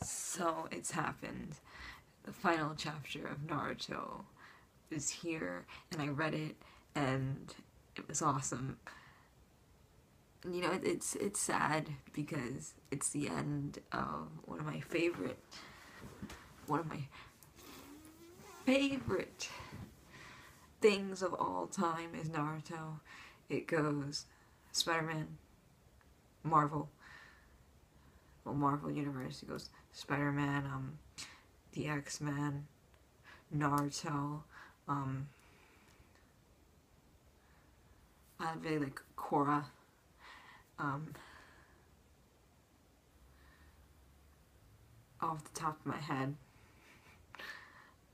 So it's happened. The final chapter of Naruto is here, and I read it, and it was awesome. And, you know, it's sad because it's the end of one of my favorite things of all time is Naruto. It goes Spider-Man, Marvel, Marvel Universe. It goes Spider-Man, the X-Men, Naruto. I really like Korra. Off the top of my head,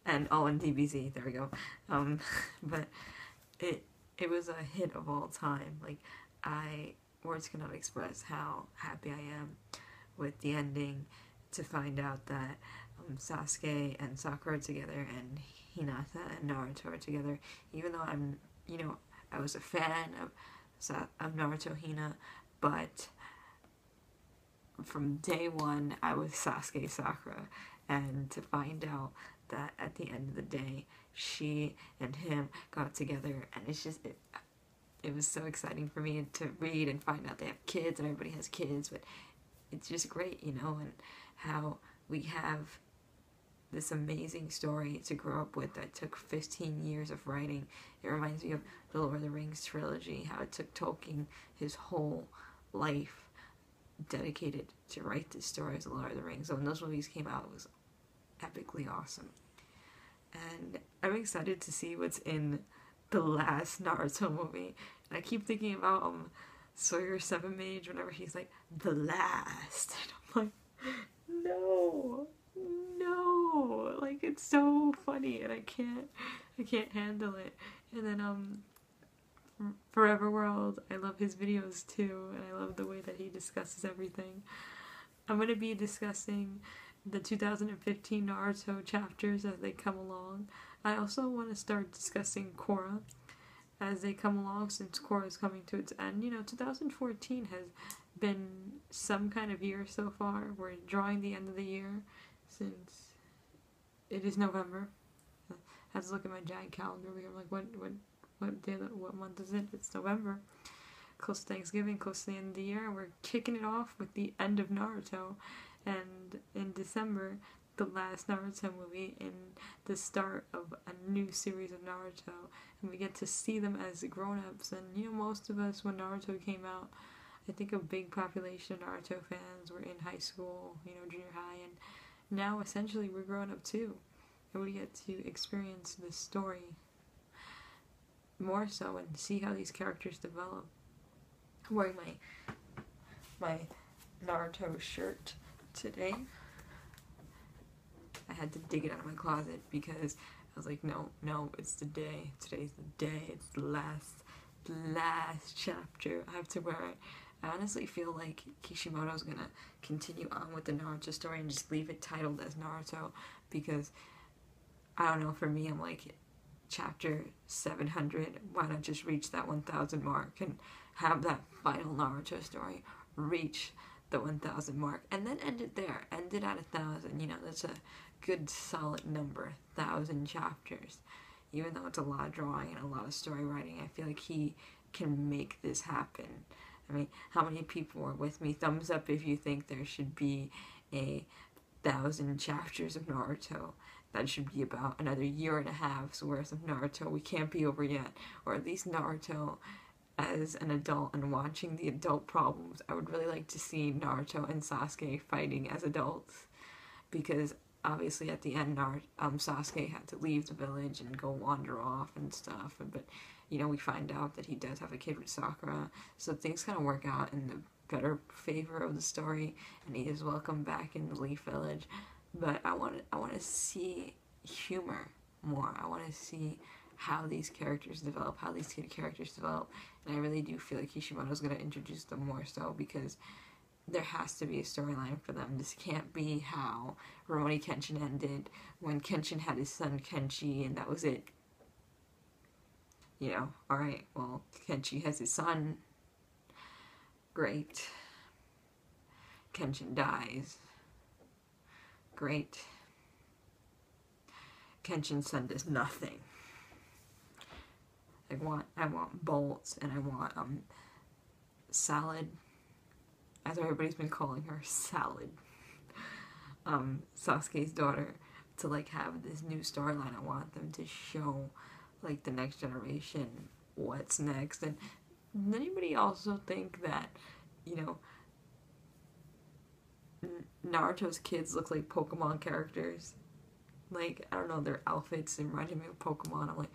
and DBZ. There we go. But it was a hit of all time. Like, words cannot express how happy I am with the ending, to find out that Sasuke and Sakura are together, and Hinata and Naruto are together. Even though I was a fan of Naruto Hina, but from day one I was Sasuke Sakura, and to find out that at the end of the day she and him got together, and it was so exciting for me to read and find out they have kids, and everybody has kids, but it's just great, and how we have this amazing story to grow up with that took 15 years of writing. It reminds me of the Lord of the Rings trilogy, how it took Tolkien his whole life dedicated to write this story as the Lord of the Rings. So when those movies came out, it was epically awesome. And I'm excited to see what's in the last Naruto movie. And I keep thinking about Sawyer Seven Mage whenever he's like, the last. And I'm like, no, like, it's so funny, and I can't handle it. And then Forever World, I love his videos too, and I love the way that he discusses everything. I'm going to be discussing the 2015 Naruto chapters as they come along. I also want to start discussing Korra as they come along, since Korra is coming to its end. 2014 has been some kind of year so far. We're drawing the end of the year, since it is November. I had to look at my giant calendar over here. I'm like, what month is it? It's November. Close to Thanksgiving, close to the end of the year. We're kicking it off with the end of Naruto. And in December, the last Naruto movie, and the start of a new series of Naruto. And we get to see them as grown-ups. And, most of us, when Naruto came out, I think a big population of Naruto fans were in high school, junior high, and now essentially we're grown up too. And we get to experience this story more so and see how these characters develop. I'm wearing my Naruto shirt today. I had to dig it out of my closet because I was like, no, it's the day. Today's the day. It's the last chapter. I have to wear it. I honestly feel like Kishimoto's gonna continue on with the Naruto story and just leave it titled as Naruto, because, I don't know, for me, I'm like, chapter 700, why not just reach that 1,000 mark and have that final Naruto story reach the 1,000 mark, and then end it there, end it at 1,000. That's a good solid number, 1,000 chapters. Even though it's a lot of drawing and a lot of story writing, I feel like he can make this happen. I mean, how many people are with me? Thumbs up if you think there should be 1,000 chapters of Naruto. That should be about another year and a half's worth of Naruto. We can't be over yet. Or at least Naruto as an adult and watching the adult problems. I would really like to see Naruto and Sasuke fighting as adults, because obviously at the end Sasuke had to leave the village and go wander off and stuff, but we find out that he does have a kid with Sakura, so things kind of work out in the better favor of the story, and he is welcome back in the Leaf Village. But I want to see humor more. I want to see how these characters develop, and I really do feel like Kishimoto's going to introduce them more so, because there has to be a storyline for them. This can't be how Rurouni Kenshin ended, when Kenshin had his son Kenshi, and that was it. Alright, well, Kenshi has his son. Great. Kenshin dies. great. Kenshin-san does nothing. I want bolts, and I want salad, as everybody's been calling her, salad. Sasuke's daughter, to like have this new storyline. I want them to show like the next generation what's next. And does anybody also think that, you know, Naruto's kids look like Pokemon characters? Like, I don't know, their outfits reminded me of Pokemon. I'm like,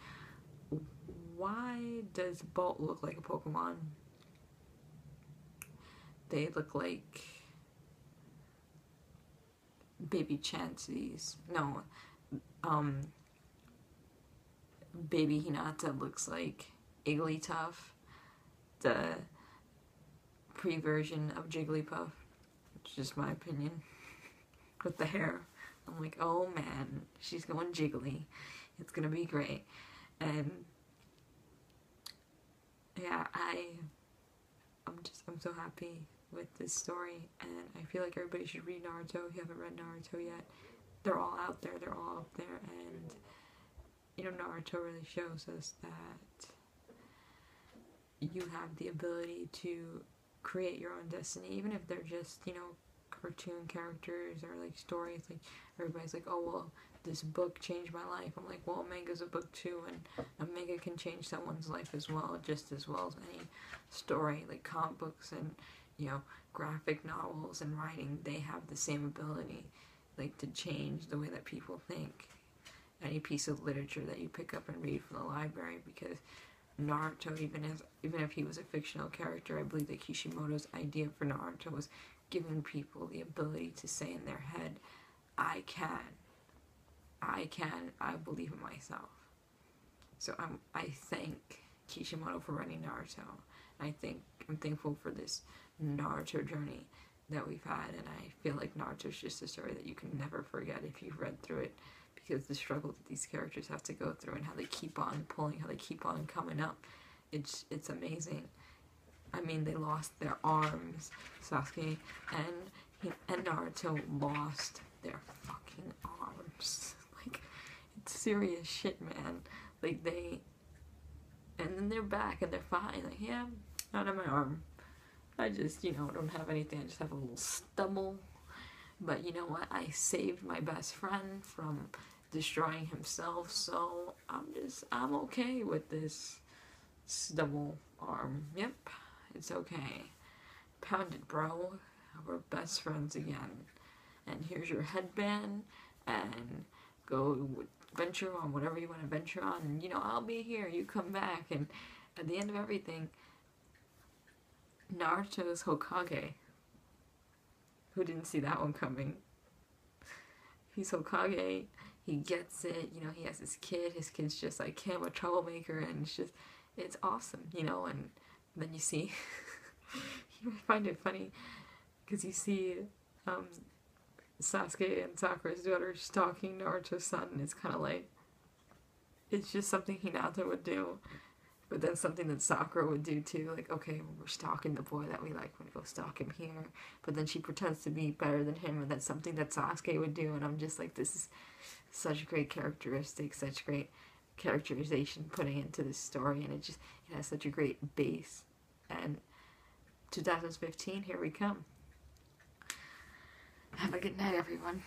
why does Bolt look like a Pokemon? They look like baby Chanseys. No, baby Hinata looks like Igglytuff, the pre-version of Jigglypuff. It's just my opinion. With the hair. I'm like, oh man, she's going jiggly. It's gonna be great. And yeah, I'm so happy with this story, and I feel like everybody should read Naruto if you haven't read Naruto yet. They're all out there, they're all up there, and you know, Naruto really shows us that you have the ability to create your own destiny, even if they're just, you know, cartoon characters or like stories. Like, everybody's like, oh well, this book changed my life. I'm like, well, a manga's a book too, and a manga can change someone's life as well, just as well as any story. Like comic books and, you know, graphic novels and writing, they have the same ability, like, to change the way that people think. Any piece of literature that you pick up and read from the library, because Naruto, even if he was a fictional character, I believe that Kishimoto's idea for Naruto was giving people the ability to say in their head, I believe in myself. So I thank Kishimoto for writing Naruto. I'm thankful for this Naruto journey that we've had, and I feel like Naruto's just a story that you can never forget if you've read through it, because the struggle that these characters have to go through and how they keep on pulling, how they keep on coming up, it's amazing. I mean, they lost their arms. Sasuke and Naruto lost their fucking arms. Like, it's serious shit, man. Like, and then they're back and they're fine. Like, yeah, not on my arm. I just, you know, don't have anything. I just have a little stubble. But you know what? I saved my best friend from destroying himself, so I'm okay with this stubble arm. Yep, it's okay. Pound it, bro. We're best friends again. And here's your headband, and go venture on whatever you want to venture on. And, you know, I'll be here. You come back. And at the end of everything, Naruto's Hokage. Who didn't see that one coming? He's Hokage. He gets it. You know, he has his kid. His kid's just like him, a troublemaker. And it's awesome, you know. And then you see, you find it funny, because you see Sasuke and Sakura's daughter stalking Naruto's son, and it's kind of like, it's just something Hinata would do, but then something that Sakura would do too. Like, okay, we're stalking the boy that we like, we're gonna go stalk him here, but then she pretends to be better than him, and that's something that Sasuke would do. And I'm just like, this is such great characteristics, such great characterization putting into this story, and it has such a great base. And 2015, here we come. Have a good night, everyone.